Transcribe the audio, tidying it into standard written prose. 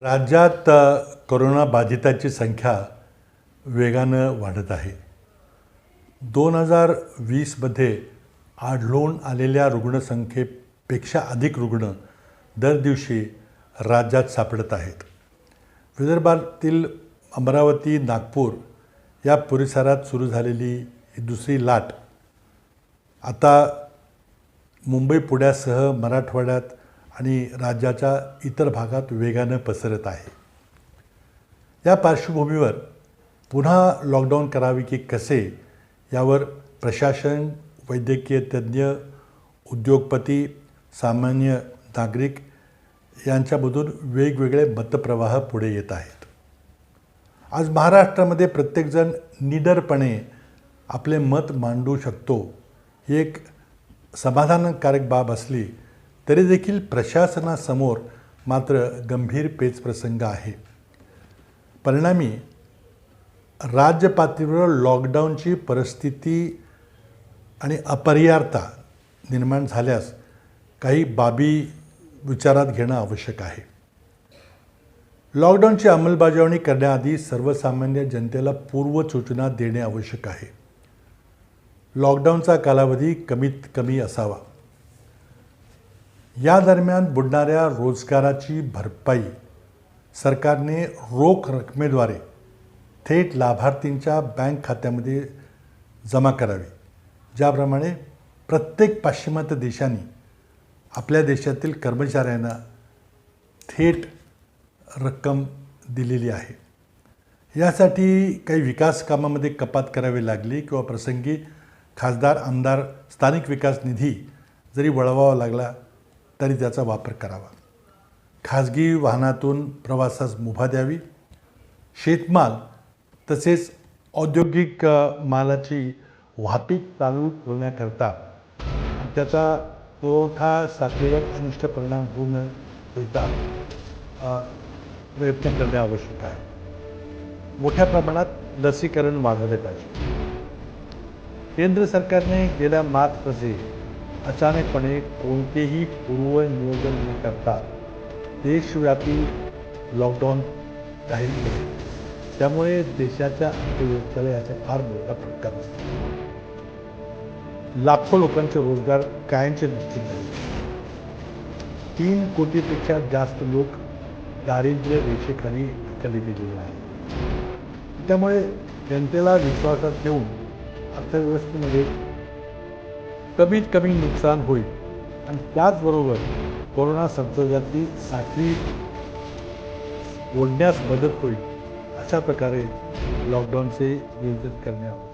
राज्यात कोरोना बाधितांची संख्या वेगानं वाढत आहे. 2020मध्ये आढळून आलेल्या रुग्णसंख्येपेक्षा अधिक रुग्ण दर दिवशी राज्यात सापडत आहेत. विदर्भातील अमरावती, नागपूर या परिसरात सुरू झालेली ही दुसरी लाट आता मुंबई, पुण्यासह मराठवाड्यात आणि राज्याच्या इतर भागात वेगानं पसरत आहे. या पार्श्वभूमीवर पुन्हा लॉकडाऊन करावे की कसे यावर प्रशासन, वैद्यकीय तज्ज्ञ, उद्योगपती, सामान्य नागरिक यांच्यामधून वेगवेगळे मतप्रवाह पुढे येत आहेत. आज महाराष्ट्रामध्ये प्रत्येकजण निडरपणे आपले मत मांडू शकतो ही एक समाधानकारक बाब असली तरी देखील प्रशासनासमोर मात्र गंभीर पेचप्रसंग आहे. परिणामी राज्य पातळीवर लॉकडाऊनची परिस्थिती आणि अपरिहार्यता निर्माण झाल्यास काही बाबी विचारात घेणं आवश्यक आहे. लॉकडाऊनची अंमलबजावणी करण्याआधी सर्वसामान्य जनतेला पूर्वसूचना देणे आवश्यक आहे. लॉकडाऊनचा कालावधी कमीत कमी असावा. या दरम्यान बुडणाऱ्या रोजगाराची भरपाई सरकारने रोख रकमेद्वारे थेट लाभार्थींच्या बँक खात्यामध्ये जमा करावी, ज्याप्रमाणे प्रत्येक पाश्चिमात्य देशांनी आपल्या देशातील कर्मचाऱ्यांना थेट रक्कम दिलेली आहे. यासाठी काही विकास कामामध्ये कपात करावी लागली किंवा प्रसंगी खासदार, आमदार, स्थानिक विकास निधी जरी वळवावा लागला तरी त्याचा वापर करावा. खाजगी वाहनातून प्रवासास मुभा द्यावी. शेतमाल तसेच औद्योगिक मालाची वाहतूक चालू ठेवण्याकरता त्याचा पुरवठा साखळीवर अनिष्ट परिणाम होऊ न देता प्रयत्न करणे आवश्यक आहे. मोठ्या प्रमाणात लसीकरण वाढवले पाहिजे. केंद्र सरकारने गेल्या मार्चमध्ये अचानकपणे कोणतेही पूर्वनियोजन न करता देशव्यापी लॉकडाऊन जाहीर केले. त्यामुळे देशाच्या अर्थव्यवस्थेला याचा फार मोठा फटका बसला. लाखो लोकांचे रोजगार कायमचे निश्चित झाले. 3 कोटीपेक्षा जास्त लोक दारिद्र्य रेषेखाली ढकलले गेले आहेत. त्यामुळे जनतेला विश्वासात ठेवून अर्थव्यवस्थेमध्ये कमीत कमी नुकसान होईल आणि त्याचबरोबर कोरोना संसर्गाची साखळी ओढण्यास मदत होईल अशा प्रकारे लॉकडाऊनचे नियोजन करणे आवश्यक.